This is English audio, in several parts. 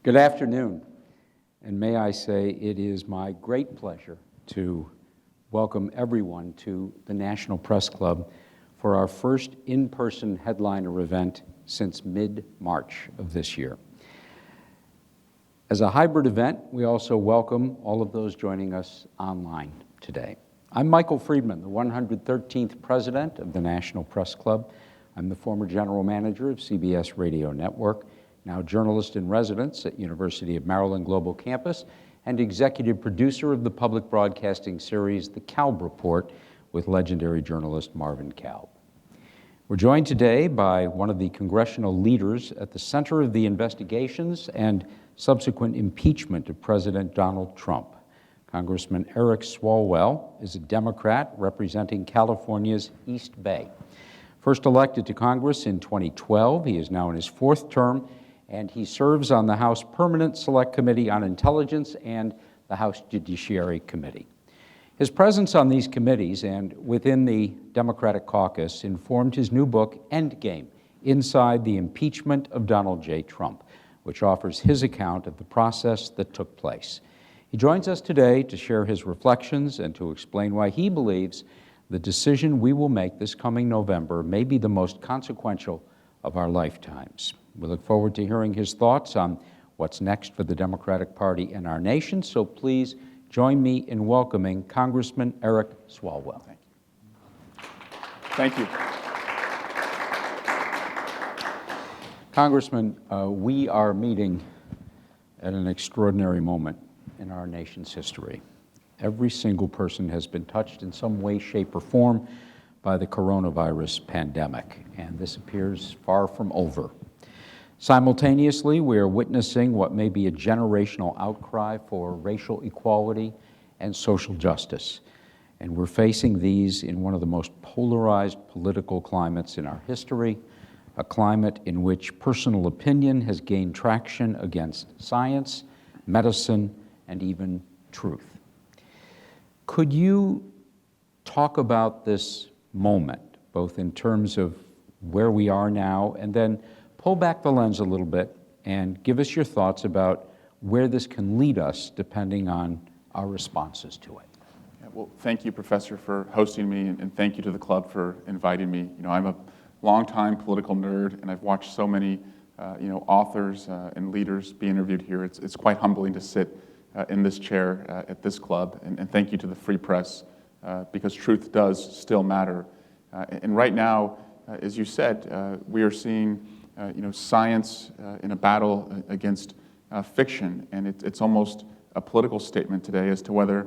Good afternoon, and may I say it is my great pleasure to welcome everyone to the National Press Club for our first in-person headliner event since mid-March of this year. As a hybrid event, we also welcome all of those joining us online today. I'm Michael Friedman, the 113th president of the National Press Club. I'm the former general manager of CBS Radio Network, now journalist in residence at University of Maryland Global Campus, and executive producer of the public broadcasting series The Kalb Report with legendary journalist Marvin Kalb. We're joined today by one of the congressional leaders at the center of the investigations and subsequent impeachment of President Donald Trump. Congressman Eric Swalwell is a Democrat representing California's East Bay. First elected to Congress in 2012, he is now in his fourth term, and he serves on the House Permanent Select Committee on Intelligence and the House Judiciary Committee. His presence on these committees and within the Democratic caucus informed his new book, Endgame, Inside the Impeachment of Donald J. Trump, which offers his account of the process that took place. He joins us today to share his reflections and to explain why he believes the decision we will make this coming November may be the most consequential of our lifetimes. We look forward to hearing his thoughts on what's next for the Democratic Party and our nation, so please join me in welcoming Congressman Eric Swalwell. Thank you. Congressman, we are meeting at an extraordinary moment in our nation's history. Every single person has been touched in some way, shape, or form by the coronavirus pandemic, and this appears far from over. Simultaneously, we are witnessing what may be a generational outcry for racial equality and social justice, and we're facing these in one of the most polarized political climates in our history, a climate in which personal opinion has gained traction against science, medicine, and even truth. Could you talk about this moment, both in terms of where we are now, and then pull back the lens a little bit and give us your thoughts about where this can lead us depending on our responses to it? Well, thank you, Professor, for hosting me, and thank you to the club for inviting me. I'm a longtime political nerd, and I've watched so many, authors and leaders be interviewed here. It's quite humbling to sit in this chair at this club, and thank you to the Free Press, because truth does still matter. And right now, as you said, we are seeing, science in a battle against fiction, and it's almost a political statement today as to whether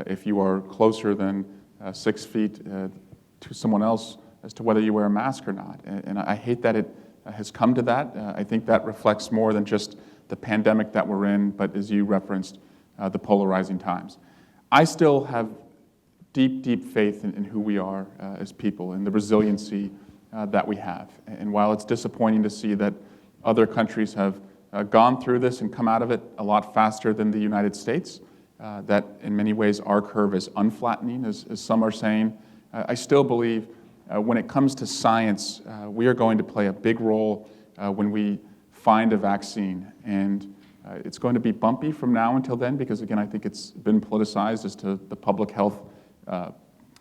if you are closer than 6 feet to someone else, as to whether you wear a mask or not. And I hate that it has come to that. I think that reflects more than just the pandemic that we're in, but as you referenced, the polarizing times. I still have deep, deep faith in who we are as people and the resiliency that we have. And while it's disappointing to see that other countries have gone through this and come out of it a lot faster than the United States, that in many ways our curve is unflattening, as some are saying, I still believe when it comes to science, we are going to play a big role when we find a vaccine. And it's going to be bumpy from now until then because, again, I think it's been politicized as to the public health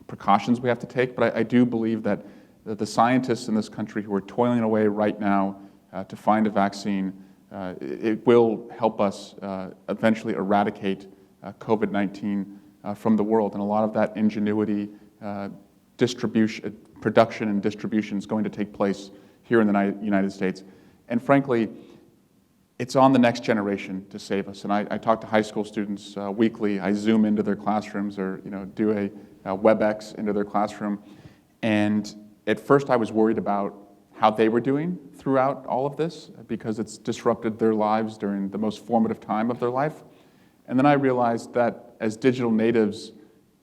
precautions we have to take. But I do believe that the scientists in this country who are toiling away right now to find a vaccine, it will help us eventually eradicate COVID-19 from the world. And a lot of that ingenuity, production and distribution is going to take place here in the United States. And frankly, it's on the next generation to save us. And I talk to high school students weekly. I Zoom into their classrooms or do a WebEx into their classroom. And at first I was worried about how they were doing throughout all of this because it's disrupted their lives during the most formative time of their life. And then I realized that as digital natives,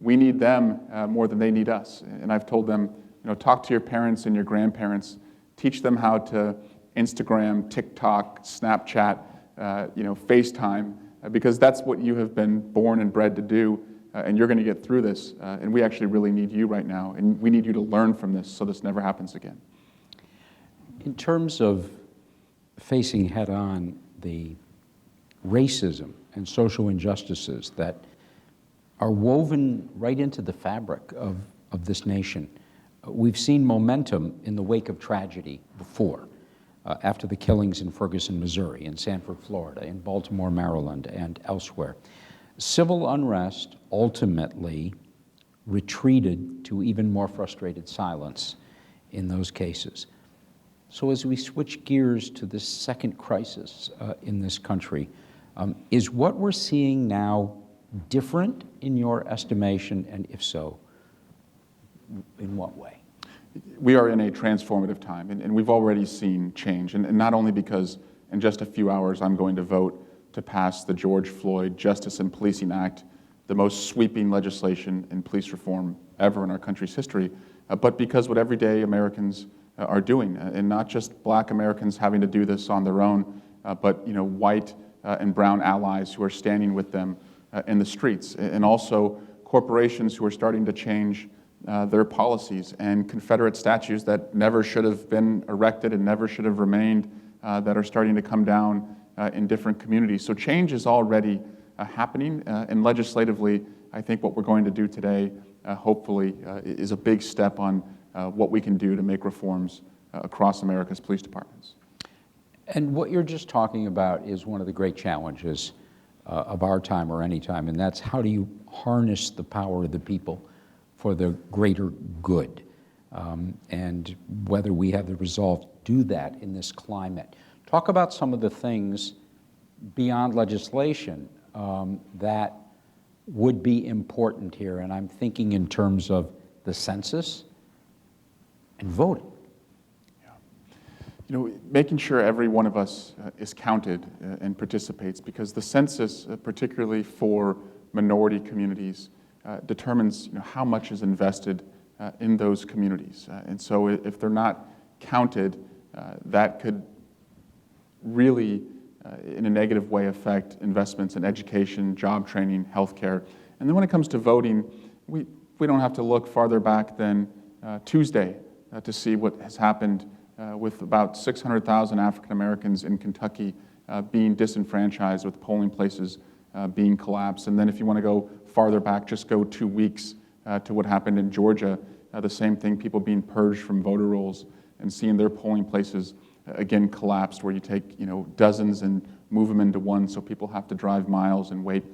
we need them more than they need us. And I've told them, talk to your parents and your grandparents, teach them how to Instagram, TikTok, Snapchat, FaceTime, because that's what you have been born and bred to do, and you're going to get through this. And we actually really need you right now, and we need you to learn from this so this never happens again. In terms of facing head-on the racism and social injustices that are woven right into the fabric of this nation. We've seen momentum in the wake of tragedy before, after the killings in Ferguson, Missouri, in Sanford, Florida, in Baltimore, Maryland, and elsewhere. Civil unrest ultimately retreated to even more frustrated silence in those cases. So as we switch gears to this second crisis in this country, is what we're seeing now different in your estimation, and if so, in what way? We are in a transformative time, and we've already seen change, and not only because in just a few hours I'm going to vote to pass the George Floyd Justice and Policing Act, the most sweeping legislation in police reform ever in our country's history, but because what everyday Americans are doing, and not just Black Americans having to do this on their own, but white and brown allies who are standing with them in the streets, and also corporations who are starting to change their policies, and Confederate statues that never should have been erected and never should have remained that are starting to come down in different communities. So change is already happening, and legislatively, I think what we're going to do today, hopefully, is a big step on what we can do to make reforms across America's police departments. And what you're just talking about is one of the great challenges of our time or any time, and that's how do you harness the power of the people for the greater good, and whether we have the resolve to do that in this climate. Talk about some of the things beyond legislation that would be important here, and I'm thinking in terms of the census and voting. Making sure every one of us is counted and participates, because the census, particularly for minority communities, determines how much is invested in those communities. And so if they're not counted, that could really, in a negative way, affect investments in education, job training, healthcare. And then when it comes to voting, we don't have to look farther back than Tuesday to see what has happened with about 600,000 African Americans in Kentucky being disenfranchised, with polling places being collapsed. And then if you want to go farther back, just go 2 weeks to what happened in Georgia, the same thing, people being purged from voter rolls and seeing their polling places again collapsed, where you take dozens and move them into one, so people have to drive miles and wait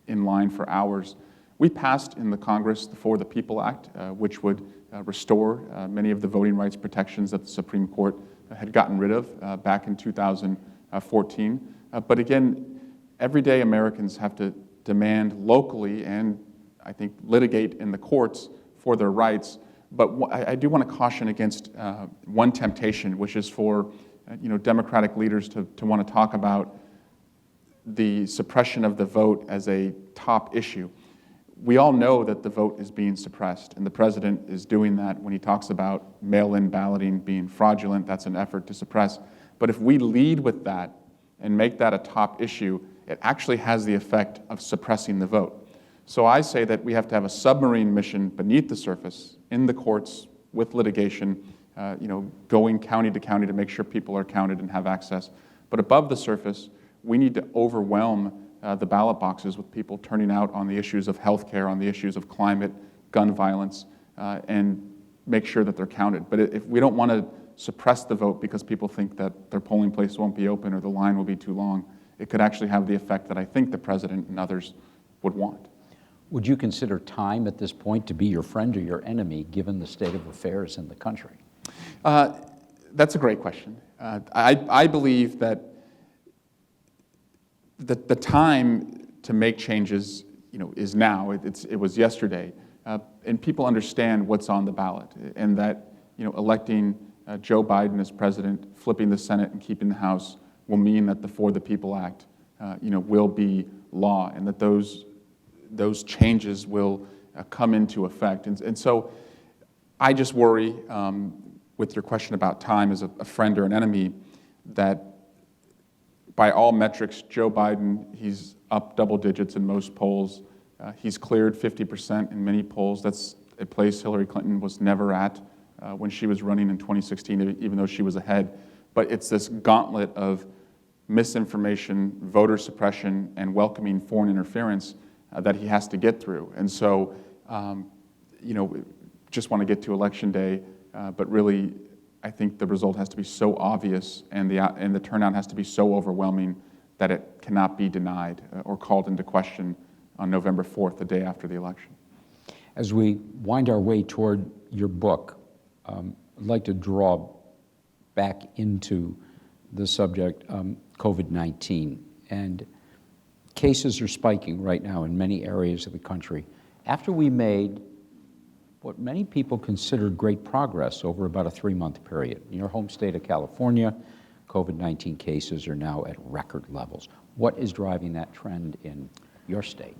in line for hours. We passed in the Congress the For the People Act, which would restore many of the voting rights protections that the Supreme Court had gotten rid of back in 2014. But again, everyday Americans have to demand locally and, I think, litigate in the courts for their rights. But I do want to caution against one temptation, which is for Democratic leaders to want to talk about the suppression of the vote as a top issue. We all know that the vote is being suppressed, and the president is doing that when he talks about mail-in balloting being fraudulent. That's an effort to suppress. But if we lead with that and make that a top issue, it actually has the effect of suppressing the vote. So I say that we have to have a submarine mission beneath the surface, in the courts, with litigation, going county to county to make sure people are counted and have access. But above the surface, we need to overwhelm the ballot boxes with people turning out on the issues of healthcare, on the issues of climate, gun violence, and make sure that they're counted. But if we don't want to suppress the vote because people think that their polling place won't be open or the line will be too long, it could actually have the effect that I think the president and others would want. Would you consider time at this point to be your friend or your enemy, given the state of affairs in the country? That's a great question. I believe that the time to make changes, is now. It was yesterday, and people understand what's on the ballot, and that electing Joe Biden as president, flipping the Senate, and keeping the House will mean that the For the People Act, will be law, and that those changes will come into effect. And so, I just worry, with your question about time as a friend or an enemy, that by all metrics, Joe Biden, he's up double digits in most polls. He's cleared 50% in many polls. That's a place Hillary Clinton was never at when she was running in 2016, even though she was ahead. But it's this gauntlet of misinformation, voter suppression, and welcoming foreign interference that he has to get through. And so, just want to get to Election Day, but really, I think the result has to be so obvious and the turnout has to be so overwhelming that it cannot be denied or called into question on November 4th, the day after the election. As we wind our way toward your book, I'd like to draw back into the subject, COVID-19. And cases are spiking right now in many areas of the country. After we made what many people consider great progress over about a 3-month period. In your home state of California, COVID-19 cases are now at record levels. What is driving that trend in your state?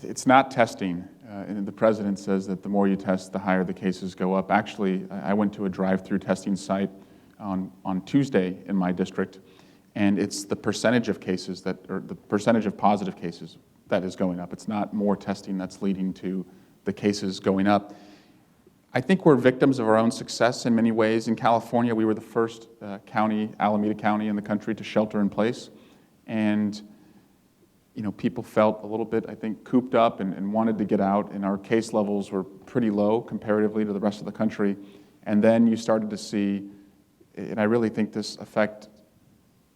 It's not testing, and the president says that the more you test, the higher the cases go up. Actually, I went to a drive-through testing site on Tuesday in my district, and it's the percentage of cases or the percentage of positive cases that is going up. It's not more testing that's leading to the cases going up. I think we're victims of our own success in many ways. In California, we were the first county, Alameda County, in the country to shelter in place, and people felt a little bit, I think, cooped up and wanted to get out, and our case levels were pretty low comparatively to the rest of the country. And then you started to see, and I really think this effect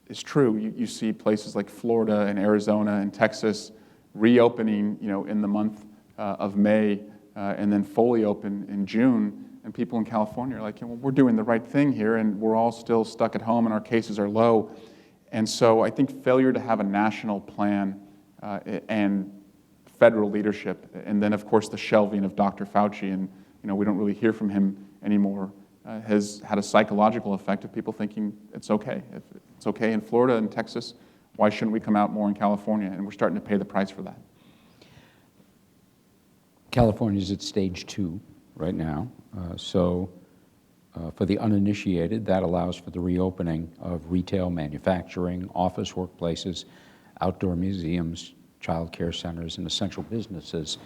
is true, you see places like Florida and Arizona and Texas reopening, in the month of May, and then fully open in June, and people in California are like, well, we're doing the right thing here, and we're all still stuck at home, and our cases are low. And so I think failure to have a national plan and federal leadership, and then of course the shelving of Dr. Fauci, and we don't really hear from him anymore, has had a psychological effect of people thinking it's okay. If it's okay in Florida and Texas, why shouldn't we come out more in California? And we're starting to pay the price for that. California is at stage 2 right now, so for the uninitiated, that allows for the reopening of retail, manufacturing, office workplaces, outdoor museums, child care centers, and essential businesses,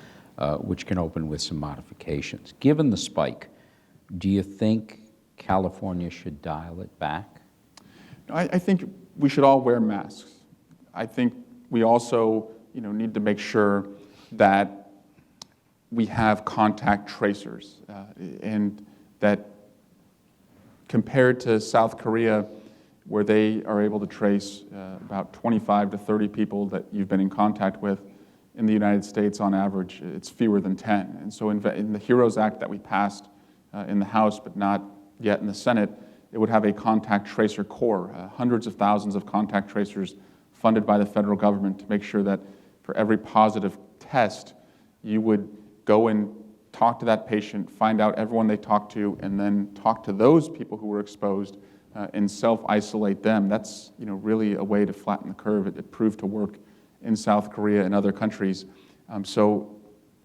which can open with some modifications. Given the spike, do you think California should dial it back? I think we should all wear masks. I think we also need to make sure that we have contact tracers, and that compared to South Korea, where they are able to trace about 25 to 30 people that you've been in contact with, in the United States, on average, it's fewer than 10. And so in the HEROES Act that we passed in the House, but not yet in the Senate, it would have a contact tracer corps, hundreds of thousands of contact tracers funded by the federal government to make sure that for every positive test, you would go and talk to that patient, find out everyone they talked to, and then talk to those people who were exposed and self-isolate them. That's really a way to flatten the curve. It proved to work in South Korea and other countries. So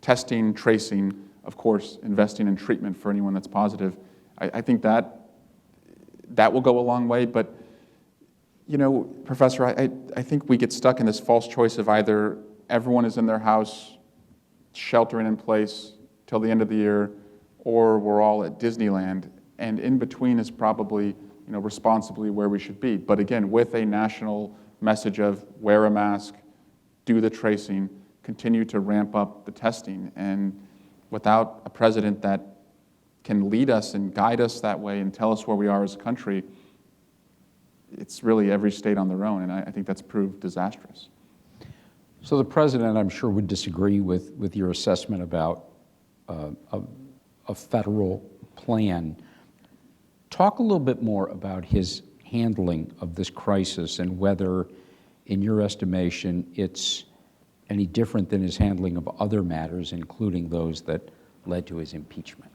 testing, tracing, of course, investing in treatment for anyone that's positive, I think that will go a long way. But Professor, I think we get stuck in this false choice of either everyone is in their house sheltering in place till the end of the year, or we're all at Disneyland, and in between is probably responsibly where we should be. But again, with a national message of wear a mask, do the tracing, continue to ramp up the testing, and without a president that can lead us and guide us that way and tell us where we are as a country, it's really every state on their own, and I think that's proved disastrous. So the president, I'm sure, would disagree with your assessment about a federal plan. Talk a little bit more about his handling of this crisis and whether, in your estimation, it's any different than his handling of other matters, including those that led to his impeachment.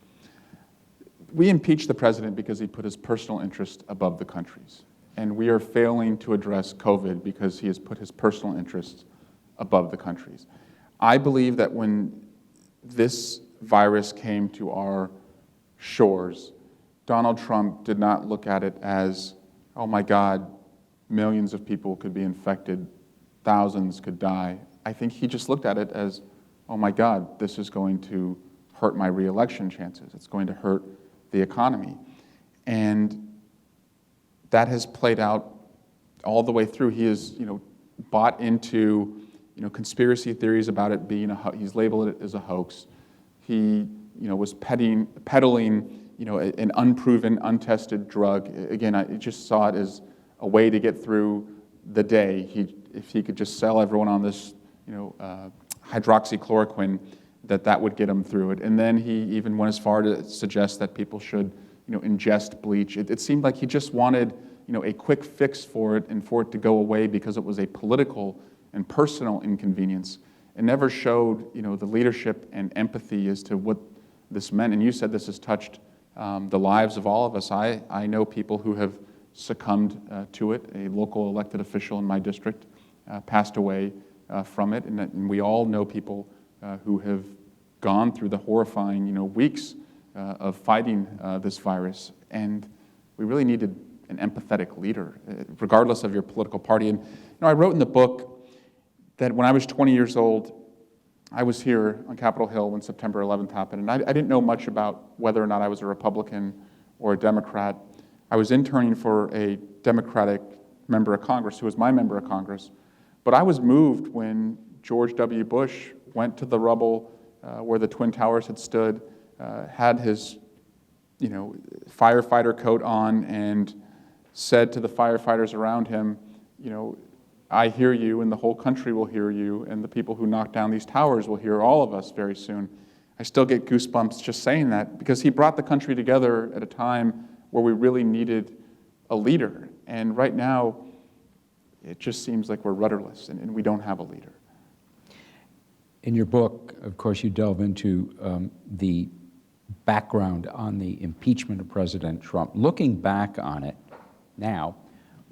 We impeached the president because he put his personal interest above the country's. And we are failing to address COVID because he has put his personal interests above the country's. I believe that when this virus came to our shores, Donald Trump did not look at it as, oh my God, millions of people could be infected, thousands could die. I think he just looked at it as, oh my God, this is going to hurt my re-election chances. It's going to hurt the economy. And that has played out all the way through, he has, bought into, conspiracy theories about it being he's labeled it as a hoax. He, was peddling, an unproven, untested drug. Again, I just saw it as a way to get through the day. If he could just sell everyone on this, hydroxychloroquine, that would get him through it. And then he even went as far to suggest that people should, ingest bleach. It seemed like he just wanted, a quick fix for it and for it to go away because it was a political and personal inconvenience. It never showed, the leadership and empathy as to what this meant. And you said this has touched the lives of all of us. I know people who have succumbed to it. A local elected official in my district passed away from it, and we all know people who have gone through the horrifying, weeks of fighting this virus. And we really needed an empathetic leader, regardless of your political party. And I wrote in the book that when I was 20 years old, I was here on Capitol Hill when September 11th happened, and I didn't know much about whether or not I was a Republican or a Democrat. I was interning for a Democratic member of Congress, who was my member of Congress, but I was moved when George W. Bush went to the rubble where the Twin Towers had stood, had his, firefighter coat on, and said to the firefighters around him, I hear you, and the whole country will hear you, and the people who knock down these towers will hear all of us very soon. I still get goosebumps just saying that, because he brought the country together at a time where we really needed a leader. And right now, it just seems like we're rudderless, and we don't have a leader. In your book, of course, you delve into the background on the impeachment of President Trump. Looking back on it now,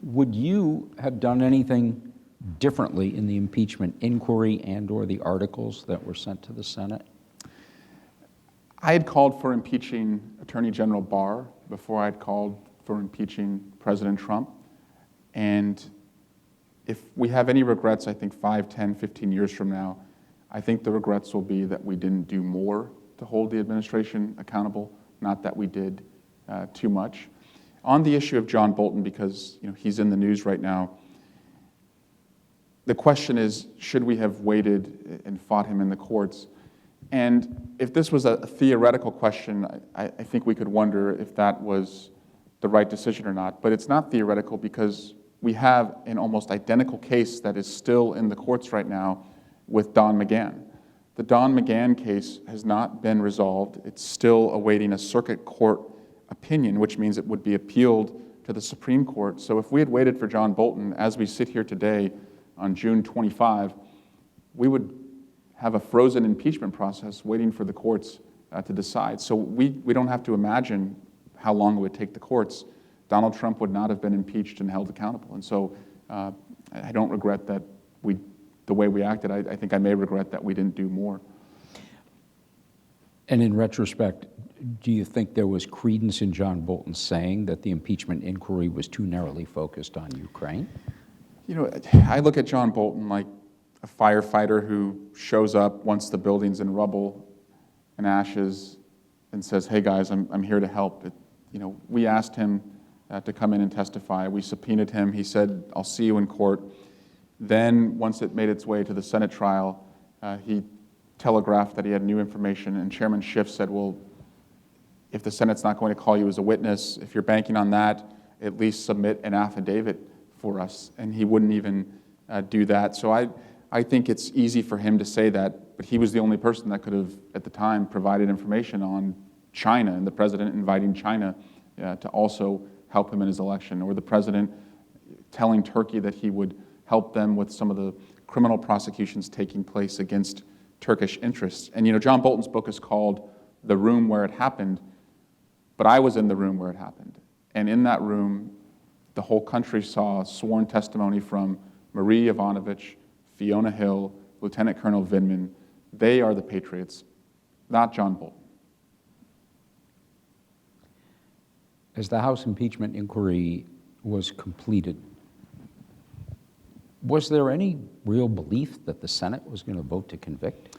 would you have done anything differently in the impeachment inquiry and or the articles that were sent to the Senate? I had called for impeaching Attorney General Barr before I had called for impeaching President Trump. And if we have any regrets, I think 5, 10, 15 years from now, I think the regrets will be that we didn't do more to hold the administration accountable, not that we did too much. On the issue of John Bolton, because he's in the news right now, the question is, should we have waited and fought him in the courts? And if this was a theoretical question, I think we could wonder if that was the right decision or not. But it's not theoretical, because we have an almost identical case that is still in the courts right now with Don McGahn. The Don McGahn case has not been resolved. It's still awaiting a circuit court opinion, which means it would be appealed to the Supreme Court. So if we had waited for John Bolton, as we sit here today on June 25, we would have a frozen impeachment process waiting for the courts to decide. So we don't have to imagine how long it would take the courts. Donald Trump would not have been impeached and held accountable. And so I don't regret that the way we acted. I think I may regret that we didn't do more. And in retrospect, do you think there was credence in John Bolton saying that the impeachment inquiry was too narrowly focused on Ukraine? I look at John Bolton like a firefighter who shows up once the building's in rubble and ashes and says, "Hey guys, I'm here to help." We asked him to come in and testify. We subpoenaed him. He said, "I'll see you in court." Then, once it made its way to the Senate trial, he telegraphed that he had new information, and Chairman Schiff said, "Well, if the Senate's not going to call you as a witness, if you're banking on that, at least submit an affidavit for us." And he wouldn't even do that. So I think it's easy for him to say that, but he was the only person that could have, at the time, provided information on China and the president inviting China to also help him in his election, or the president telling Turkey that he would help them with some of the criminal prosecutions taking place against Turkish interests. And John Bolton's book is called "The Room Where It Happened," but I was in the room where it happened. And in that room, the whole country saw sworn testimony from Marie Yovanovitch, Fiona Hill, Lieutenant Colonel Vindman. They are the patriots, not John Bolton. As the House impeachment inquiry was completed, was there any real belief that the Senate was going to vote to convict?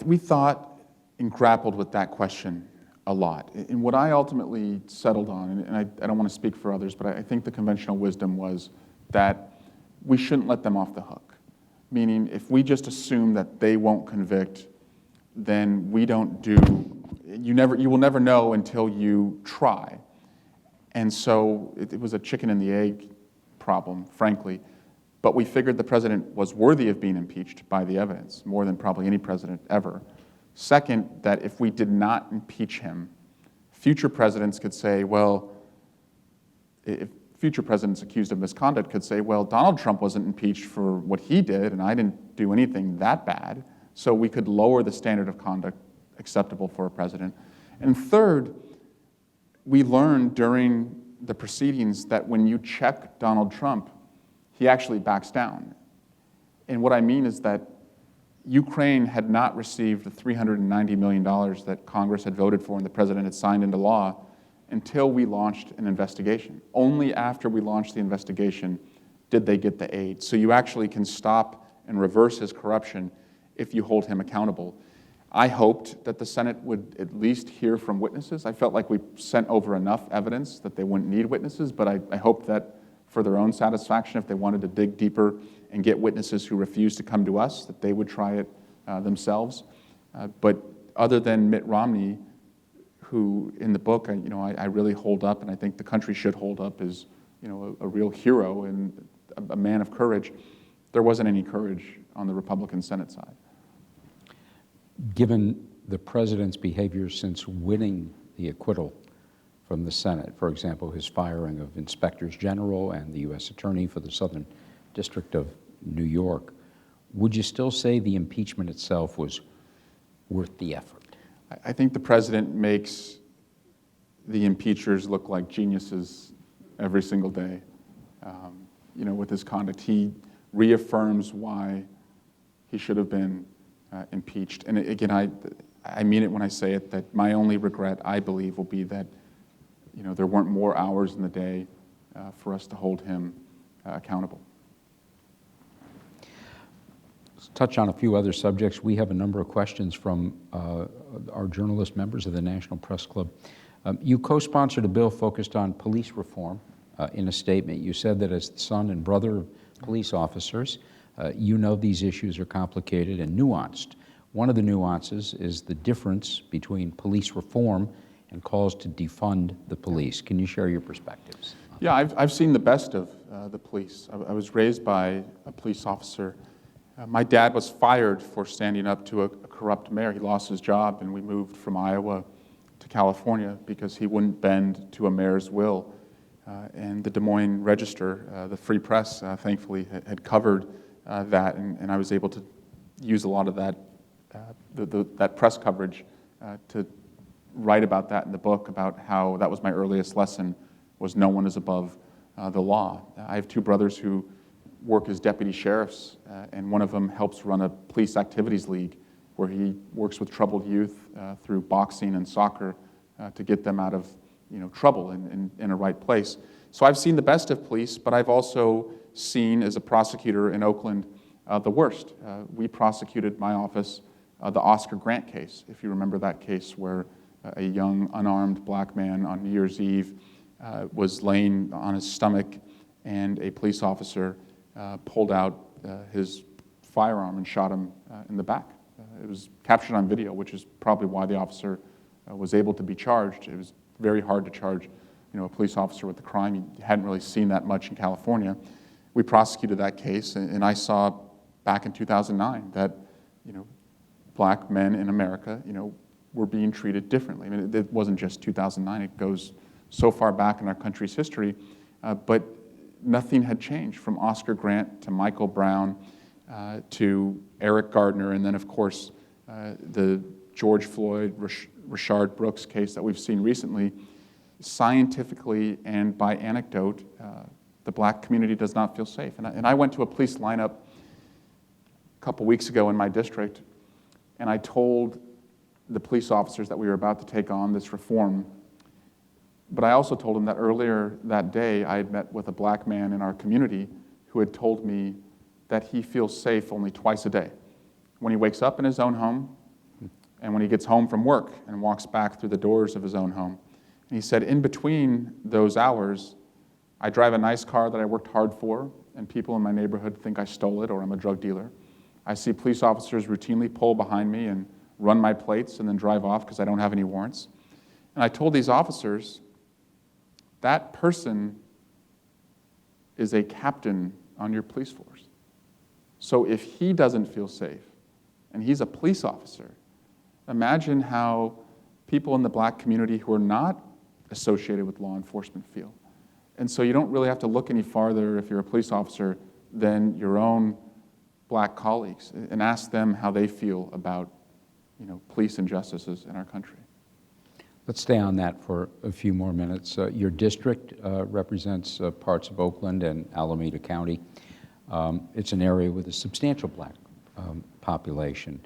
We thought and grappled with that question a lot. And what I ultimately settled on, and I don't want to speak for others, but I think the conventional wisdom was that we shouldn't let them off the hook. Meaning, if we just assume that they won't convict, then we don't do, you will never know until you try. And so it was a chicken and the egg problem, frankly. But we figured the president was worthy of being impeached by the evidence, more than probably any president ever. Second, that if we did not impeach him, future presidents could say, well, if future presidents accused of misconduct could say, well, Donald Trump wasn't impeached for what he did, and I didn't do anything that bad. So we could lower the standard of conduct acceptable for a president. And third, we learned during the proceedings that when you check Donald Trump, he actually backs down. And what I mean is that Ukraine had not received the $390 million that Congress had voted for and the president had signed into law until we launched an investigation. Only after we launched the investigation did they get the aid. So you actually can stop and reverse his corruption if you hold him accountable. I hoped that the Senate would at least hear from witnesses. I felt like we sent over enough evidence that they wouldn't need witnesses, but I hoped that for their own satisfaction, if they wanted to dig deeper and get witnesses who refused to come to us, that they would try it themselves. But other than Mitt Romney, who in the book, I really hold up, and I think the country should hold up as a real hero and a man of courage, there wasn't any courage on the Republican Senate side. Given the president's behavior since winning the acquittal from the Senate, for example, his firing of inspectors general and the U.S. attorney for the Southern District of New York, would you still say the impeachment itself was worth the effort? I think the president makes the impeachers look like geniuses every single day. With his conduct, he reaffirms why he should have been impeached. And again, I mean it when I say it, that my only regret, I believe, will be that there weren't more hours in the day for us to hold him accountable. Let's touch on a few other subjects. We have a number of questions from our journalist members of the National Press Club. You co-sponsored a bill focused on police reform. In a statement, you said that as the son and brother of police officers, you know these issues are complicated and nuanced. One of the nuances is the difference between police reform and calls to defund the police. Can you share your perspectives? Yeah, I've seen the best of the police. I was raised by a police officer. My dad was fired for standing up to a corrupt mayor. He lost his job, and we moved from Iowa to California because he wouldn't bend to a mayor's will. And the Des Moines Register, the Free Press, thankfully, had covered that, and I was able to use a lot of that, that press coverage to write about that in the book, about how that was my earliest lesson, was no one is above the law. I have two brothers who work as deputy sheriffs, and one of them helps run a police activities league where he works with troubled youth through boxing and soccer to get them out of trouble in a right place. So I've seen the best of police, but I've also seen, as a prosecutor in Oakland, the worst. We prosecuted, my office, the Oscar Grant case, if you remember that case where a young, unarmed black man on New Year's Eve was laying on his stomach, and a police officer pulled out his firearm and shot him in the back. It was captured on video, which is probably why the officer was able to be charged. It was very hard to charge a police officer with the crime. You hadn't really seen that much in California. We prosecuted that case, and I saw back in 2009 that black men in America were being treated differently. I mean, it wasn't just 2009. It goes so far back in our country's history, but nothing had changed from Oscar Grant to Michael Brown to Eric Gardner, and then, of course, the George Floyd, Rayshard Brooks case that we've seen recently. Scientifically and by anecdote, the black community does not feel safe. And I went to a police lineup a couple weeks ago in my district, and I told the police officers that we were about to take on this reform, but I also told them that earlier that day I had met with a black man in our community who had told me that he feels safe only twice a day. When he wakes up in his own home, and when he gets home from work and walks back through the doors of his own home. And he said, in between those hours, I drive a nice car that I worked hard for, and people in my neighborhood think I stole it or I'm a drug dealer. I see police officers routinely pull behind me and run my plates and then drive off because I don't have any warrants. And I told these officers, that person is a captain on your police force. So if he doesn't feel safe, and he's a police officer, imagine how people in the black community who are not associated with law enforcement feel. And so you don't really have to look any farther if you're a police officer than your own black colleagues and ask them how they feel about, police injustices in our country. Let's stay on that for a few more minutes. Your district represents parts of Oakland and Alameda County. It's an area with a substantial black population.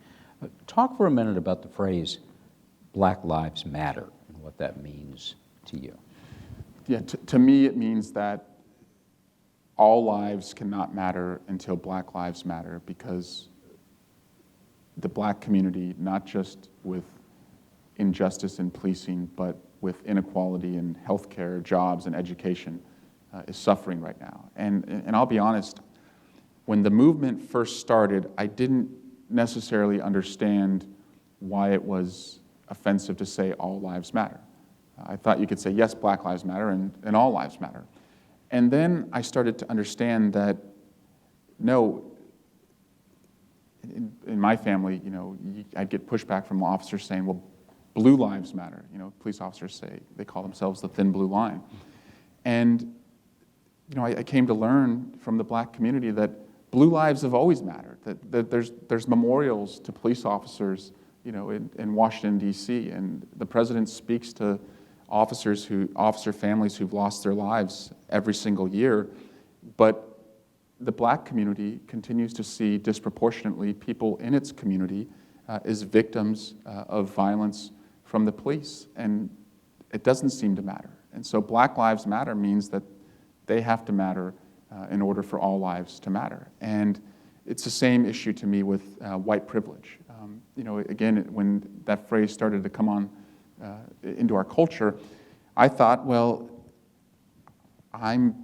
Talk for a minute about the phrase Black Lives Matter and what that means to you. Yeah, to me it means that all lives cannot matter until Black lives matter, because the black community, not just with injustice in policing, but with inequality in healthcare, jobs, and education, is suffering right now. And I'll be honest, when the movement first started, I didn't necessarily understand why it was offensive to say all lives matter. I thought you could say, yes, Black lives matter and all lives matter. And then I started to understand that, no, in my family, I'd get pushback from officers saying, well, blue lives matter. Police officers say, they call themselves the thin blue line. And, I came to learn from the black community that blue lives have always mattered, that there's memorials to police officers, in Washington, D.C., and the president speaks to officer families who've lost their lives every single year, but the black community continues to see disproportionately people in its community as victims of violence from the police, and it doesn't seem to matter. And so Black Lives Matter means that they have to matter in order for all lives to matter. And it's the same issue to me with white privilege. Again, when that phrase started to come on into our culture, I thought, well, I'm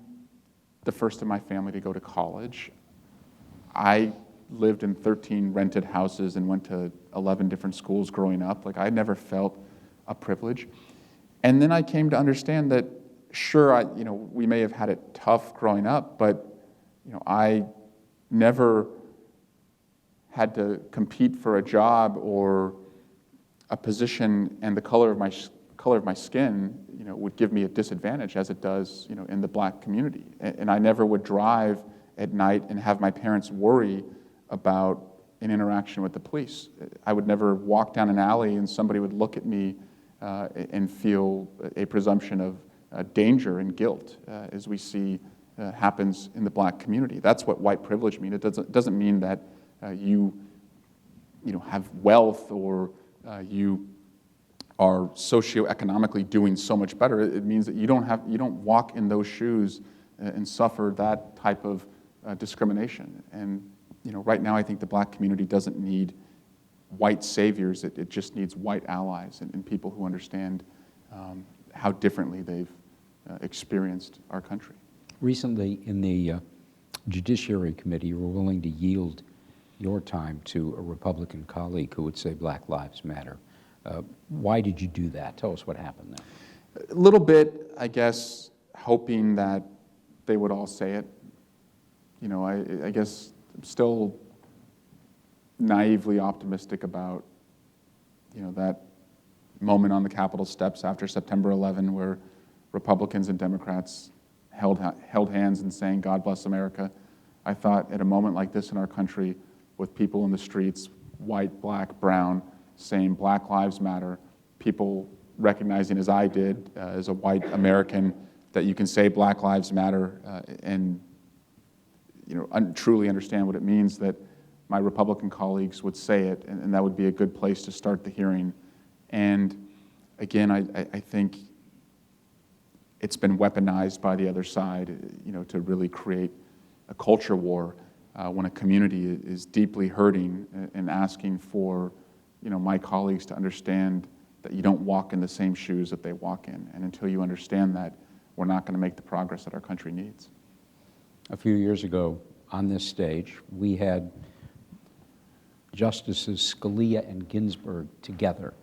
the first in my family to go to college. I lived in 13 rented houses and went to 11 different schools growing up. Like, I never felt a privilege. And then I came to understand that, sure, we may have had it tough growing up, but I never had to compete for a job or a position, and the color of my skin, would give me a disadvantage, as it does, in the black community. And I never would drive at night and have my parents worry about an interaction with the police. I would never walk down an alley and somebody would look at me and feel a presumption of danger and guilt, as we see happens in the black community. That's what white privilege means. It doesn't mean that you have wealth or you are socioeconomically doing so much better. It means that you don't walk in those shoes and suffer that type of discrimination. And right now I think the black community doesn't need white saviors. It just needs white allies and people who understand how differently they've experienced our country. Recently in the Judiciary Committee, you were willing to yield your time to a Republican colleague who would say Black Lives Matter. Why did you do that? Tell us what happened there. A little bit, I guess, hoping that they would all say it. I guess I'm still naively optimistic about, that moment on the Capitol steps after September 11, where Republicans and Democrats held hands and saying, "God bless America." I thought at a moment like this in our country, with people in the streets, white, black, brown, saying Black Lives Matter, people recognizing, as I did, as a white American, that you can say Black Lives Matter and truly understand what it means, that my Republican colleagues would say it, and that would be a good place to start the hearing. And again, I think it's been weaponized by the other side, to really create a culture war when a community is deeply hurting and asking for my colleagues to understand that you don't walk in the same shoes that they walk in. And until you understand that, we're not going to make the progress that our country needs. A few years ago on this stage, we had Justices Scalia and Ginsburg together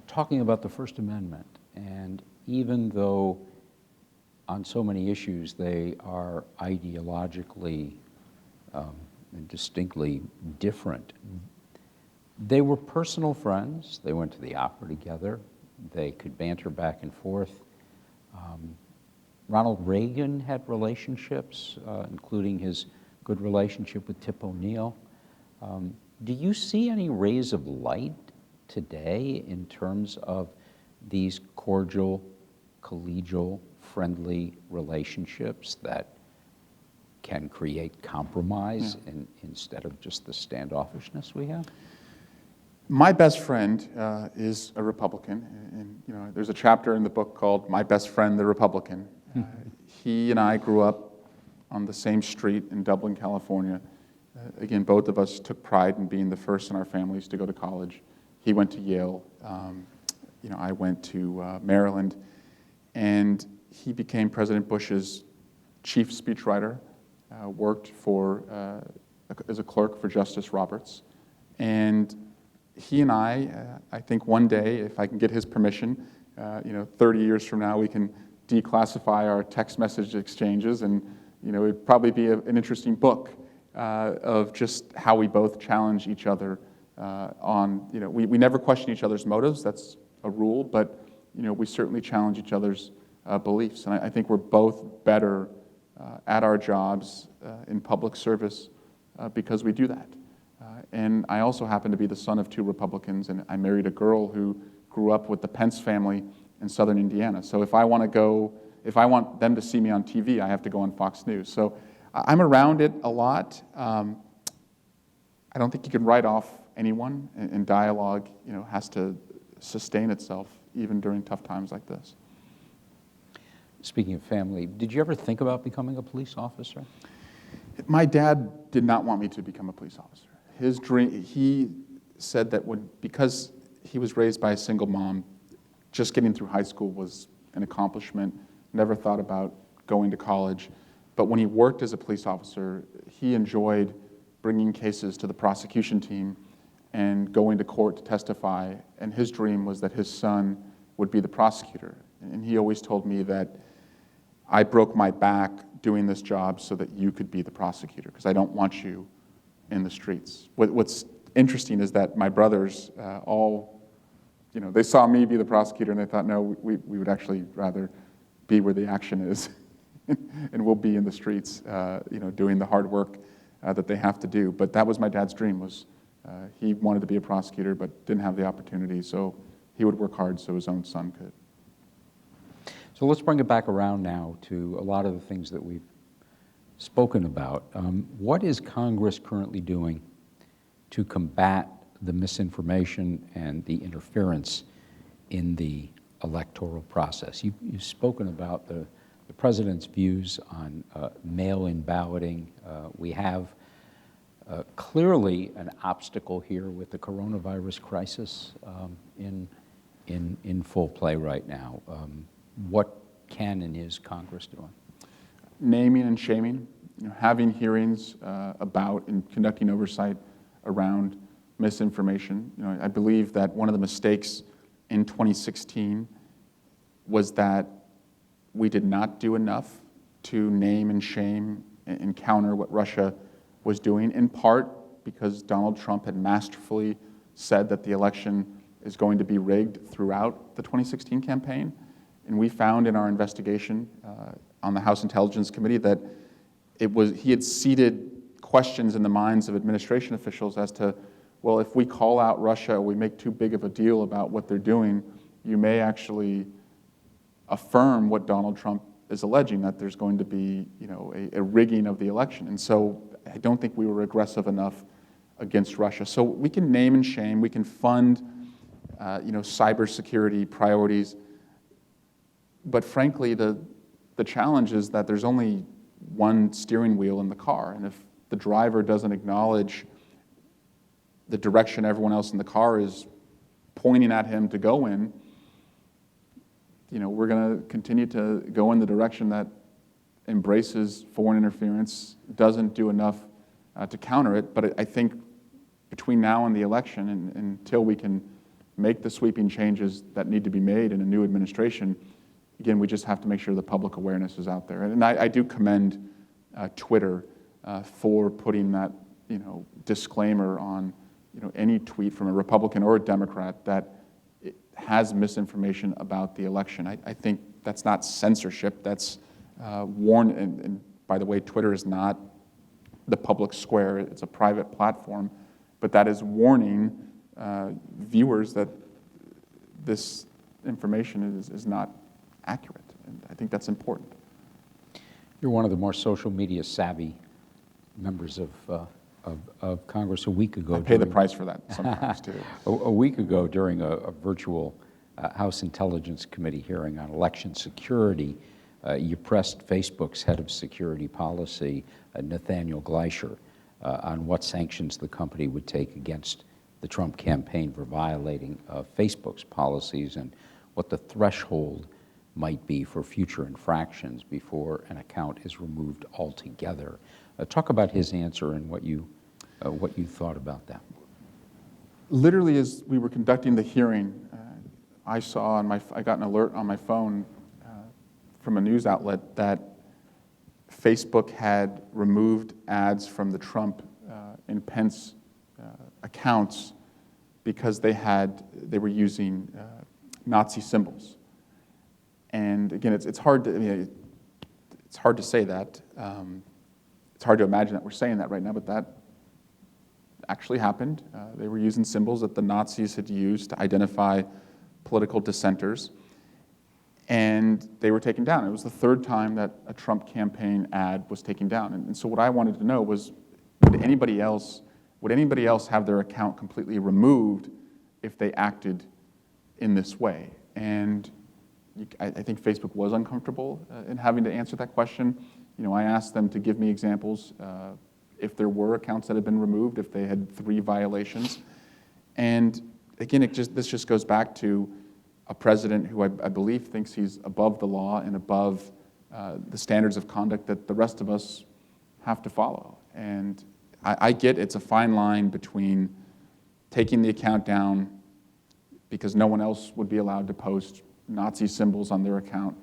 talking about the First Amendment. And even though on so many issues they are ideologically and distinctly different, they were personal friends. They went to the opera together. They could banter back and forth. Ronald Reagan had relationships, including his good relationship with Tip O'Neill. Do you see any rays of light today in terms of these cordial, collegial, friendly relationships that can create compromise instead of just the standoffishness we have? My best friend is a Republican, and there's a chapter in the book called "My Best Friend, the Republican." He and I grew up on the same street in Dublin, California. Again, both of us took pride in being the first in our families to go to college. He went to Yale. I went to Maryland, and he became President Bush's chief speechwriter. Worked as a clerk for Justice Roberts, and he and I think one day, if I can get his permission, 30 years from now, we can declassify our text message exchanges, and it'd probably be an interesting book of just how we both challenge each other on. We never question each other's motives. That's a rule, but we certainly challenge each other's beliefs, and I think we're both better at our jobs in public service because we do that. And I also happen to be the son of two Republicans, and I married a girl who grew up with the Pence family in southern Indiana. So if I want them to see me on TV, I have to go on Fox News. So I'm around it a lot. I don't think you can write off anyone, and dialogue, has to sustain itself even during tough times like this. Speaking of family, did you ever think about becoming a police officer? My dad did not want me to become a police officer. His dream, he said that because he was raised by a single mom, just getting through high school was an accomplishment, never thought about going to college. But when he worked as a police officer, he enjoyed bringing cases to the prosecution team and going to court to testify, and his dream was that his son would be the prosecutor. And he always told me that I broke my back doing this job so that you could be the prosecutor, because I don't want you in the streets. What's interesting is that my brothers they saw me be the prosecutor, and they thought, no, we would actually rather be where the action is, and we'll be in the streets, doing the hard work that they have to do. But that was my dad's dream. He wanted to be a prosecutor, but didn't have the opportunity, so he would work hard so his own son could. So let's bring it back around now to a lot of the things that we've spoken about. What is Congress currently doing to combat the misinformation and the interference in the electoral process? You've spoken about the president's views on mail-in balloting. We have clearly an obstacle here with the coronavirus crisis in full play right now. What can and is Congress doing? Naming and shaming, having hearings about and conducting oversight around misinformation. I believe that one of the mistakes in 2016 was that we did not do enough to name and shame and counter what Russia was doing, in part because Donald Trump had masterfully said that the election is going to be rigged throughout the 2016 campaign. And we found in our investigation on the House Intelligence Committee that he had seeded questions in the minds of administration officials as to, well, if we call out Russia or we make too big of a deal about what they're doing, you may actually affirm what Donald Trump is alleging, that there's going to be a rigging of the election. And so I don't think we were aggressive enough against Russia. So we can name and shame, we can fund cybersecurity priorities, but frankly, the challenge is that there's only one steering wheel in the car, and if the driver doesn't acknowledge the direction everyone else in the car is pointing at him to go in, we're going to continue to go in the direction that embraces foreign interference, doesn't do enough to counter it. But I think between now and the election, and until we can make the sweeping changes that need to be made in a new administration, again, we just have to make sure the public awareness is out there. And I do commend Twitter for putting that disclaimer on any tweet from a Republican or a Democrat that it has misinformation about the election. I think that's not censorship. That's and by the way, Twitter is not the public square. It's a private platform. But that is warning viewers that this information is not accurate. And I think that's important. You're one of the more social media savvy members of Congress. A week ago, I pay the price for that sometimes too. A week ago, during a virtual House Intelligence Committee hearing on election security, you pressed Facebook's head of security policy, Nathaniel Gleischer, on what sanctions the company would take against the Trump campaign for violating Facebook's policies and what the threshold might be for future infractions before an account is removed altogether. Talk about his answer and what you thought about that. Literally, as we were conducting the hearing, I got an alert on my phone from a news outlet that Facebook had removed ads from the Trump and Pence accounts because they were using Nazi symbols. And again, it's hard to it's hard to say that. It's hard to imagine that we're saying that right now, but that actually happened. They were using symbols that the Nazis had used to identify political dissenters, and they were taken down. It was the third time that a Trump campaign ad was taken down. And so what I wanted to know was, would anybody else have their account completely removed if they acted in this way? And I think Facebook was uncomfortable in having to answer that question. I asked them to give me examples if there were accounts that had been removed, if they had 3 violations. And again, this just goes back to a president who I believe thinks he's above the law and above the standards of conduct that the rest of us have to follow. And I get it's a fine line between taking the account down because no one else would be allowed to post Nazi symbols on their account,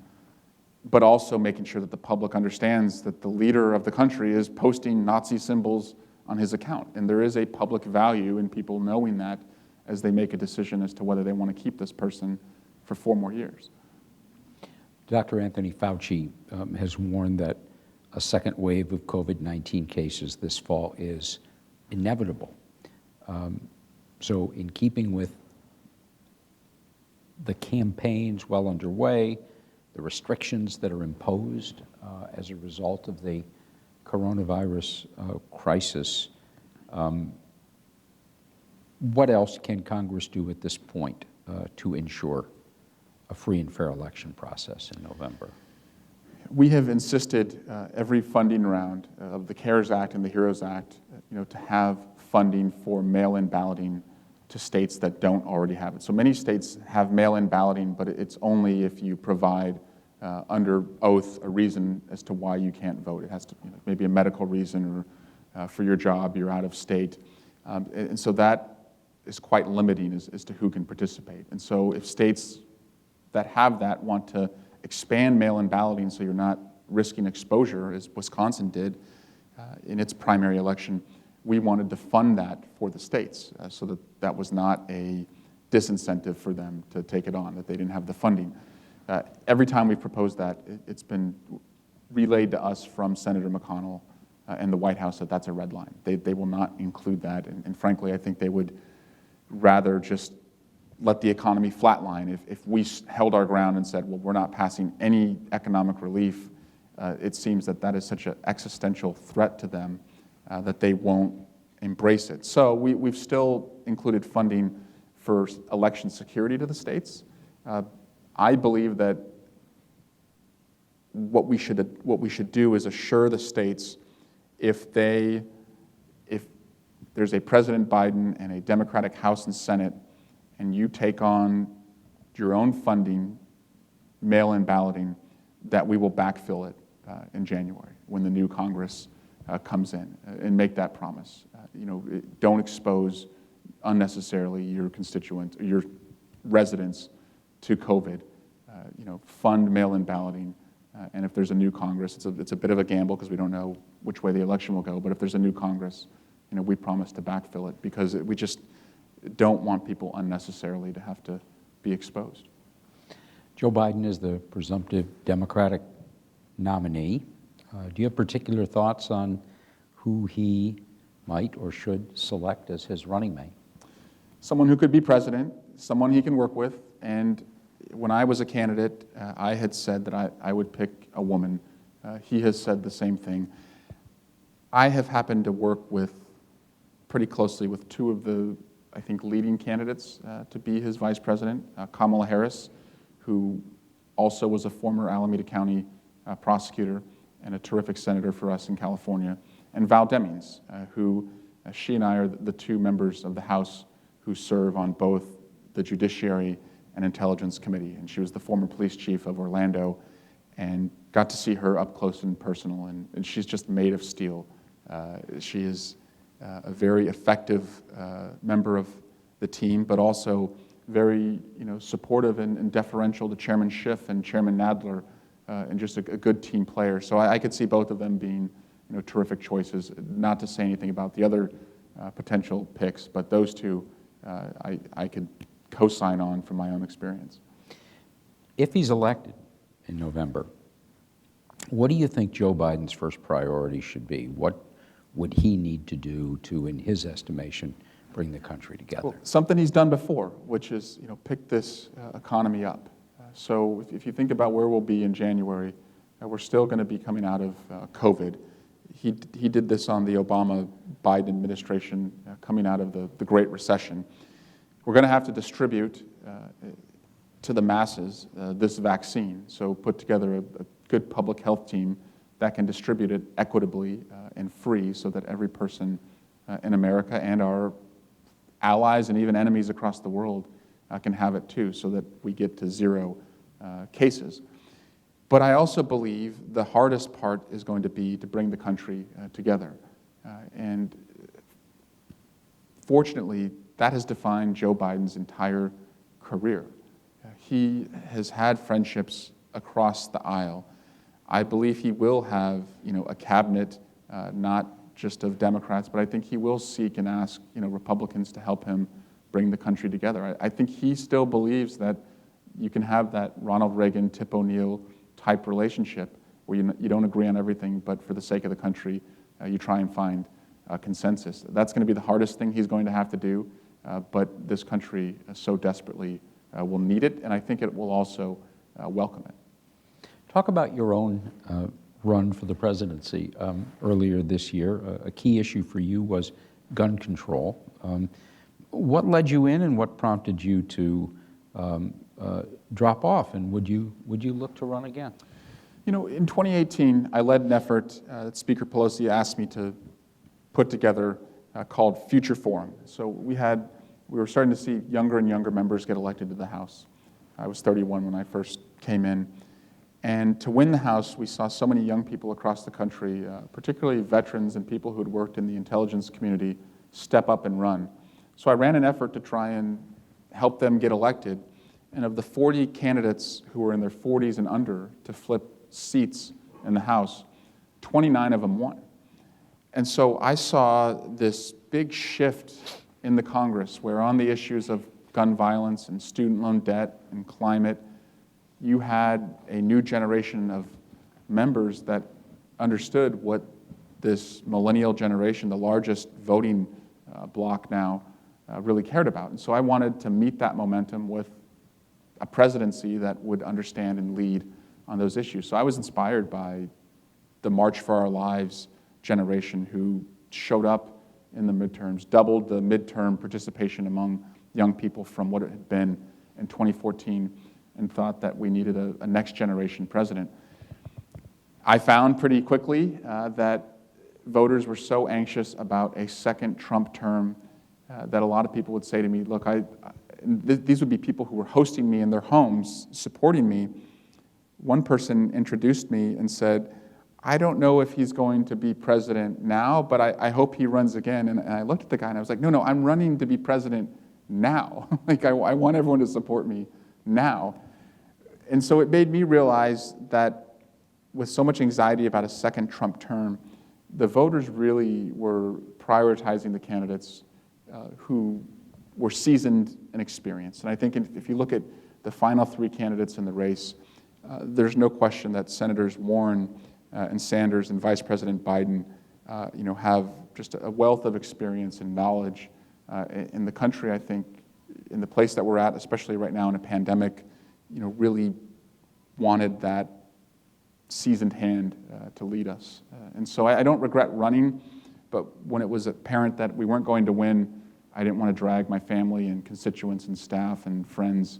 but also making sure that the public understands that the leader of the country is posting Nazi symbols on his account. And there is a public value in people knowing that as they make a decision as to whether they want to keep this person for 4 more years. Dr. Anthony Fauci has warned that a second wave of COVID-19 cases this fall is inevitable. So in keeping with the campaigns well underway, the restrictions that are imposed as a result of the coronavirus crisis, what else can Congress do at this point to ensure a free and fair election process in November? We have insisted every funding round of the CARES Act and the HEROES Act, to have funding for mail-in balloting to states that don't already have it. So many states have mail-in balloting, but it's only if you provide under oath a reason as to why you can't vote. It has to maybe a medical reason or for your job, you're out of state. And so that is quite limiting as to who can participate. And so if states that have that want to expand mail-in balloting so you're not risking exposure, as Wisconsin did in its primary election, we wanted to fund that for the states so that was not a disincentive for them to take it on, that they didn't have the funding. Every time we've proposed that, it's been relayed to us from Senator McConnell and the White House that that's a red line. They will not include that, and frankly, I think they would rather just let the economy flatline. If we held our ground and said, well, we're not passing any economic relief, it seems that is such an existential threat to them that they won't embrace it. So we've still included funding for election security to the states. I believe that what we should do is assure the states if there's a President Biden and a Democratic House and Senate, and you take on your own funding, mail-in balloting, that we will backfill it in January when the new Congress comes in, and make that promise. Don't expose unnecessarily your constituents, your residents, to COVID. Fund mail-in balloting, and if there's a new Congress, it's a bit of a gamble because we don't know which way the election will go. But if there's a new Congress, we promise to backfill it because we just don't want people unnecessarily to have to be exposed. Joe Biden is the presumptive Democratic nominee. Do you have particular thoughts on who he might or should select as his running mate? Someone who could be president, someone he can work with. And when I was a candidate, I had said that I would pick a woman. He has said the same thing. I have happened to work pretty closely with two of the, I think, leading candidates to be his vice president, Kamala Harris, who also was a former Alameda County prosecutor and a terrific senator for us in California, and Val Demings, who she and I are the two members of the House who serve on both the Judiciary and Intelligence Committee. And she was the former police chief of Orlando, and got to see her up close and personal, and she's just made of steel. She is a very effective member of the team, but also very supportive and deferential to Chairman Schiff and Chairman Nadler, and just a good team player. So I could see both of them being terrific choices. Not to say anything about the other potential picks, but those two I could co-sign on from my own experience. If he's elected in November, what do you think Joe Biden's first priority should be? What would he need to do to, in his estimation, bring the country together? Well, something he's done before, which is pick this economy up. So if you think about where we'll be in January, we're still going to be coming out of COVID. He did this on the Obama-Biden administration coming out of the Great Recession. We're going to have to distribute to the masses this vaccine. So put together a good public health team that can distribute it equitably and free so that every person in America and our allies and even enemies across the world can have it too, so that we get to zero cases. But I also believe the hardest part is going to be to bring the country together. And fortunately, that has defined Joe Biden's entire career. He has had friendships across the aisle. I believe he will have, a cabinet, not just of Democrats, but I think he will seek and ask, Republicans to help him bring the country together. I think he still believes that you can have that Ronald Reagan, Tip O'Neill type relationship where you don't agree on everything, but for the sake of the country, you try and find consensus. That's going to be the hardest thing he's going to have to do, but this country so desperately will need it, and I think it will also welcome it. Talk about your own run for the presidency. Earlier this year, a key issue for you was gun control. What led you in, and what prompted you to drop off, and would you look to run again? In 2018, I led an effort that Speaker Pelosi asked me to put together called Future Forum. So we were starting to see younger and younger members get elected to the House. I was 31 when I first came in. And to win the House, we saw so many young people across the country, particularly veterans and people who had worked in the intelligence community, step up and run. So I ran an effort to try and help them get elected. And of the 40 candidates who were in their 40s and under to flip seats in the House, 29 of them won. And so I saw this big shift in the Congress where on the issues of gun violence and student loan debt and climate, you had a new generation of members that understood what this millennial generation, the largest voting bloc now, really cared about. And so I wanted to meet that momentum with a presidency that would understand and lead on those issues. So I was inspired by the March for Our Lives generation who showed up in the midterms, doubled the midterm participation among young people from what it had been in 2014, and thought that we needed a next generation president. I found pretty quickly that voters were so anxious about a second Trump term that a lot of people would say to me, look, these would be people who were hosting me in their homes, supporting me. One person introduced me and said, I don't know if he's going to be president now, but I hope he runs again. And I looked at the guy and I was like, no, I'm running to be president now. Like, I want everyone to support me now. And so it made me realize that with so much anxiety about a second Trump term, the voters really were prioritizing the candidates who were seasoned and experienced. And I think if you look at the final three candidates in the race, there's no question that Senators Warren and Sanders and Vice President Biden, have just a wealth of experience and knowledge in the country. I think in the place that we're at, especially right now in a pandemic, really wanted that seasoned hand to lead us. And so I don't regret running, but when it was apparent that we weren't going to win, I didn't want to drag my family and constituents and staff and friends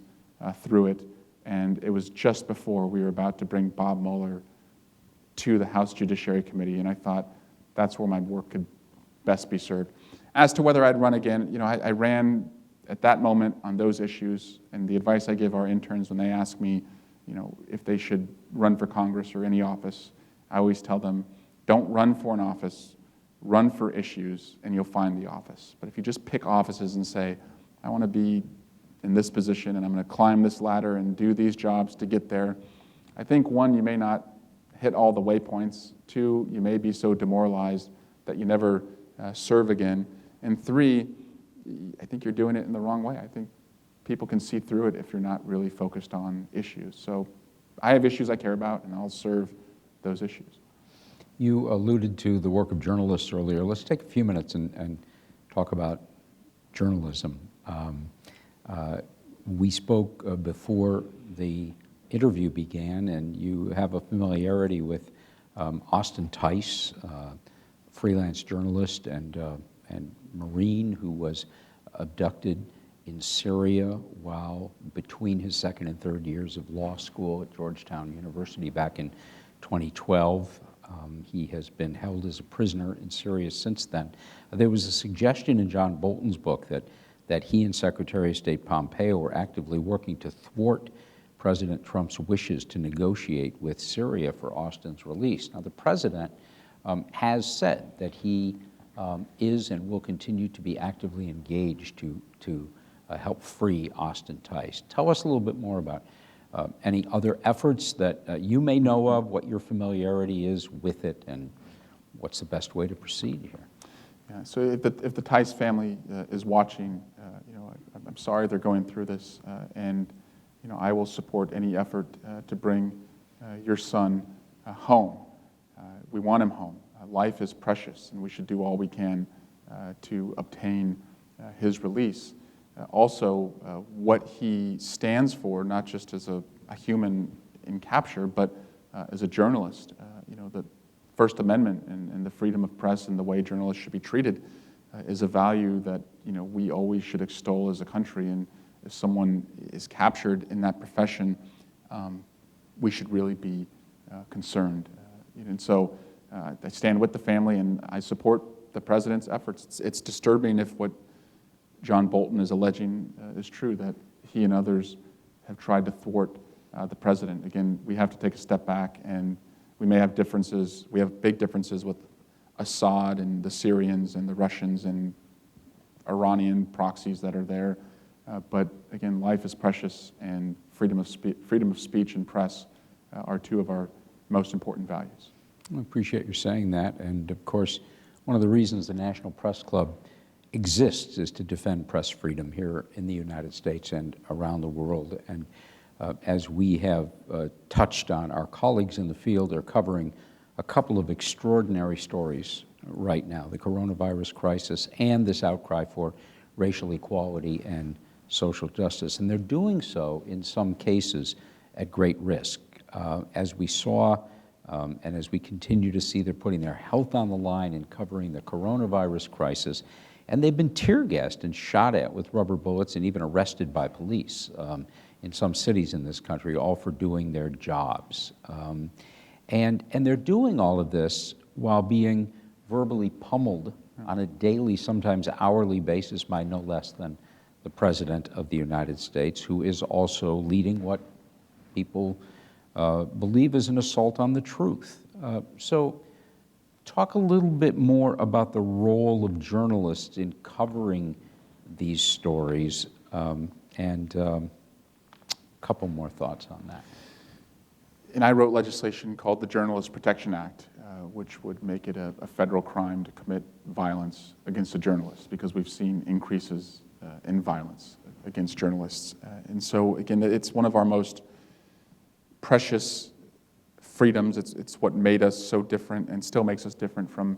through it. And it was just before we were about to bring Bob Mueller to the House Judiciary Committee, and I thought that's where my work could best be served. As to whether I'd run again, I ran at that moment on those issues, and the advice I give our interns when they ask me, if they should run for Congress or any office, I always tell them, don't run for an office, run for issues, and you'll find the office. But if you just pick offices and say, I want to be in this position, and I'm going to climb this ladder and do these jobs to get there, I think, one, you may not hit all the waypoints. Two, you may be so demoralized that you never serve again. And three, I think you're doing it in the wrong way. I think people can see through it if you're not really focused on issues. So I have issues I care about, and I'll serve those issues. You alluded to the work of journalists earlier. Let's take a few minutes and talk about journalism. We spoke before the interview began, and you have a familiarity with Austin Tice, freelance journalist and Marine who was abducted in Syria while between his second and third years of law school at Georgetown University back in 2012. He has been held as a prisoner in Syria since then. There was a suggestion in John Bolton's book that he and Secretary of State Pompeo were actively working to thwart President Trump's wishes to negotiate with Syria for Austin's release. Now, the president has said that he is and will continue to be actively engaged to help free Austin Tice. Tell us a little bit more about any other efforts that you may know of, what your familiarity is with it, and what's the best way to proceed here. Yeah, so if the Tice family is watching, I'm sorry they're going through this, and I will support any effort to bring your son home. We want him home. Life is precious, and we should do all we can to obtain his release. Also, what he stands for, not just as a human in capture, but as a journalist. The First Amendment and the freedom of press and the way journalists should be treated is a value that we always should extol as a country. And if someone is captured in that profession, we should really be concerned. And so I stand with the family, and I support the president's efforts. It's disturbing if what John Bolton is alleging is true, that he and others have tried to thwart the president. Again, we have to take a step back, and we may have differences. We have big differences with Assad and the Syrians and the Russians and Iranian proxies that are there. But again, life is precious, and freedom of speech and press are two of our most important values. I appreciate your saying that. And of course, one of the reasons the National Press Club exists is to defend press freedom here in the United States and around the world. And as we have touched on, our colleagues in the field are covering a couple of extraordinary stories right now, the coronavirus crisis and this outcry for racial equality and social justice. And they're doing so, in some cases, at great risk. As we saw, and as we continue to see, they're putting their health on the line in covering the coronavirus crisis. And they've been tear gassed and shot at with rubber bullets and even arrested by police in some cities in this country, all for doing their jobs. And they're doing all of this while being verbally pummeled on a daily, sometimes hourly basis by no less than the President of the United States, who is also leading what people believe is an assault on the truth. So talk a little bit more about the role of journalists in covering these stories, and a couple more thoughts on that. And I wrote legislation called the Journalist Protection Act, which would make it a federal crime to commit violence against a journalist, because we've seen increases in violence against journalists. And so, again, it's one of our most precious freedoms. It's what made us so different and still makes us different from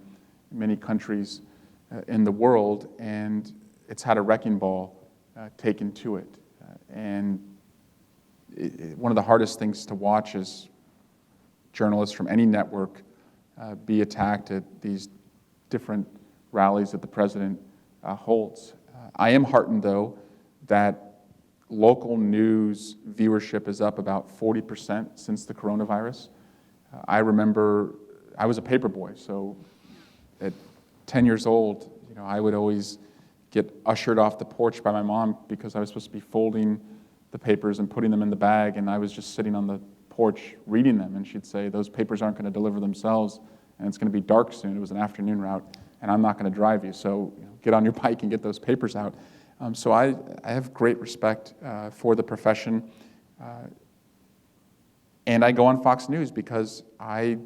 many countries in the world, and it's had a wrecking ball taken to it. One of the hardest things to watch is journalists from any network be attacked at these different rallies that the president holds. I am heartened, though, that local news viewership is up about 40% since the coronavirus. I remember I was a paper boy, so at 10 years old, I would always get ushered off the porch by my mom because I was supposed to be folding the papers and putting them in the bag, and I was just sitting on the porch reading them, and she'd say, those papers aren't going to deliver themselves, and it's going to be dark soon. It was an afternoon route, and I'm not going to drive you, so get on your bike and get those papers out. So I have great respect for the profession, and I go on Fox News because I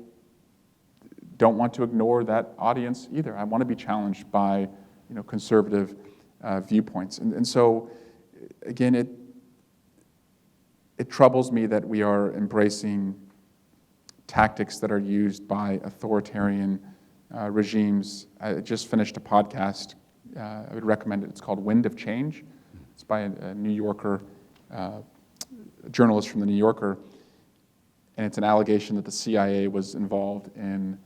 don't want to ignore that audience either. I want to be challenged by conservative viewpoints, and so again, it troubles me that we are embracing tactics that are used by authoritarian regimes. I just finished a podcast. I would recommend it. It's called Wind of Change. It's by a New Yorker, a journalist from the New Yorker, and it's an allegation that the CIA was involved in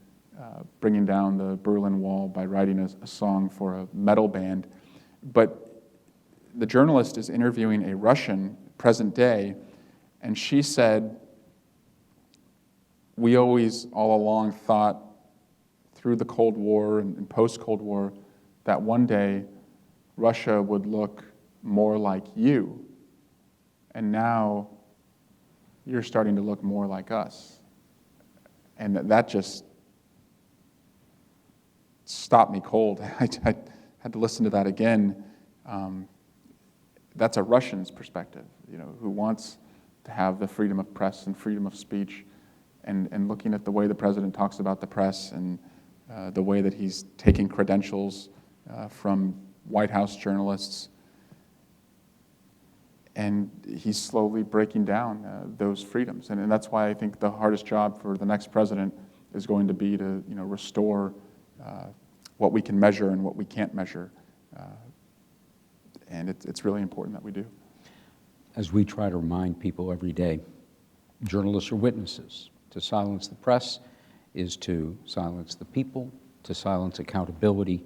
bringing down the Berlin Wall by writing a song for a metal band. But the journalist is interviewing a Russian, present day, and she said, we always all along thought through the Cold War and post-Cold War that one day Russia would look more like you, and now you're starting to look more like us. And that just stopped me cold. I had to listen to that again. That's a Russian's perspective, who wants to have the freedom of press and freedom of speech, and looking at the way the president talks about the press and the way that he's taking credentials from White House journalists, and he's slowly breaking down those freedoms. And that's why I think the hardest job for the next president is going to be to restore what we can measure and what we can't measure. And it's really important that we do. As we try to remind people every day, journalists are witnesses. To silence the press is to silence the people, to silence accountability,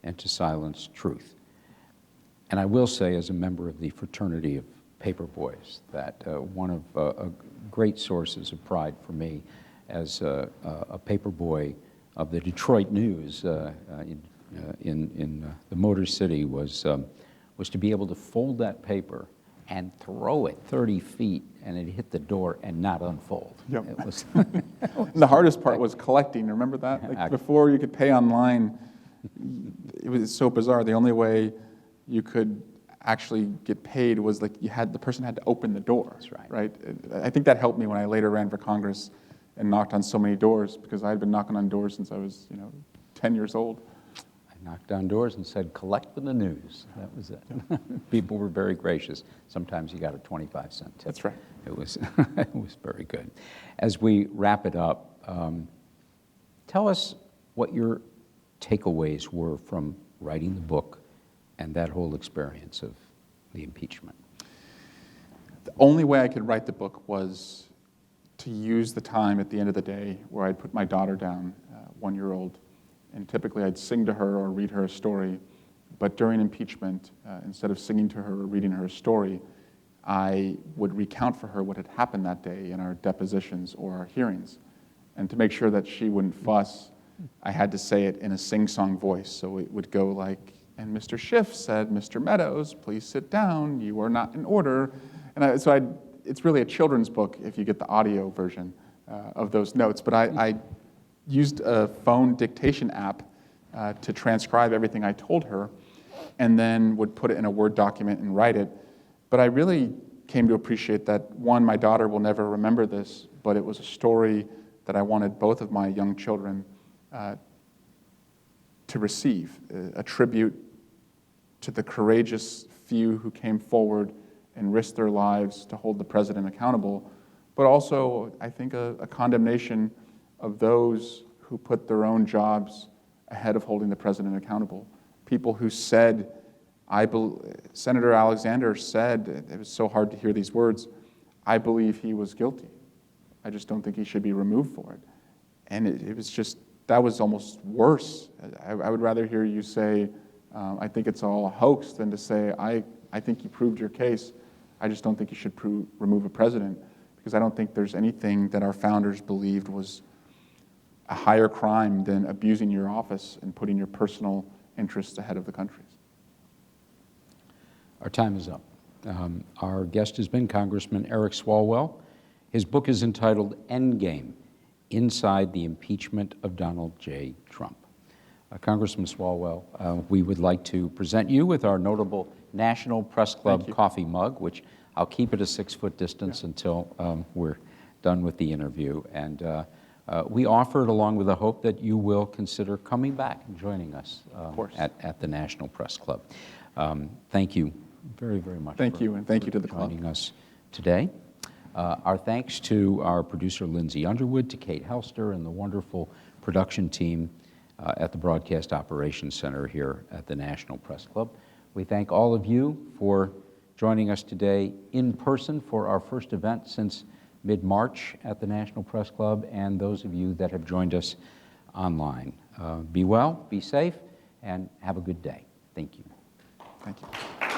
and to silence truth. And I will say, as a member of the fraternity of paper boys, that one of great sources of pride for me as a paper boy of the Detroit News in the Motor City was to be able to fold that paper and throw it 30 feet, and it hit the door and not unfold. Yep. It was The hardest part was collecting. Remember that? Like before you could pay online, it was so bizarre. The only way you could actually get paid was like the person had to open the door. That's right. Right? I think that helped me when I later ran for Congress and knocked on so many doors, because I had been knocking on doors since I was 10 years old. knocked on doors and said, collect for the news. That was it. People were very gracious. Sometimes you got a 25-cent tip. That's right. It was, it was very good. As we wrap it up, tell us what your takeaways were from writing the book and that whole experience of the impeachment. The only way I could write the book was to use the time at the end of the day where I'd put my daughter down, 1-year-old, and typically I'd sing to her or read her a story. But during impeachment, instead of singing to her or reading her a story, I would recount for her what had happened that day in our depositions or our hearings. And to make sure that she wouldn't fuss I had to say it in a sing-song voice. So it would go like, and Mr. Schiff said, Mr. Meadows, please sit down. You are not in order. And it's really a children's book if you get the audio version of those notes. But I used a phone dictation app to transcribe everything I told her, and then would put it in a Word document and write it. But I really came to appreciate that, one, my daughter will never remember this, but it was a story that I wanted both of my young children to receive, a tribute to the courageous few who came forward and risked their lives to hold the president accountable, but also, I think, a condemnation of those who put their own jobs ahead of holding the president accountable. People who said, Senator Alexander said, it was so hard to hear these words, I believe he was guilty. I just don't think he should be removed for it. And it was just, that was almost worse. I would rather hear you say, I think it's all a hoax, than to say, I think you proved your case. I just don't think you should remove a president, because I don't think there's anything that our founders believed was a higher crime than abusing your office and putting your personal interests ahead of the country's. Our time is up. Our guest has been Congressman Eric Swalwell. His book is entitled Endgame, Inside the Impeachment of Donald J. Trump. Congressman Swalwell, we would like to present you with our notable National Press Club coffee mug, which I'll keep at a 6-foot distance until we're done with the interview. And we offer it along with the hope that you will consider coming back and joining us at the National Press Club. Thank you very, very much. Thank you, and thank you to the club. Joining us today. Our thanks to our producer, Lindsay Underwood, to Kate Helster, and the wonderful production team at the Broadcast Operations Center here at the National Press Club. We thank all of you for joining us today in person for our first event since mid-March at the National Press Club, and those of you that have joined us online. Be well, be safe, and have a good day. Thank you. Thank you.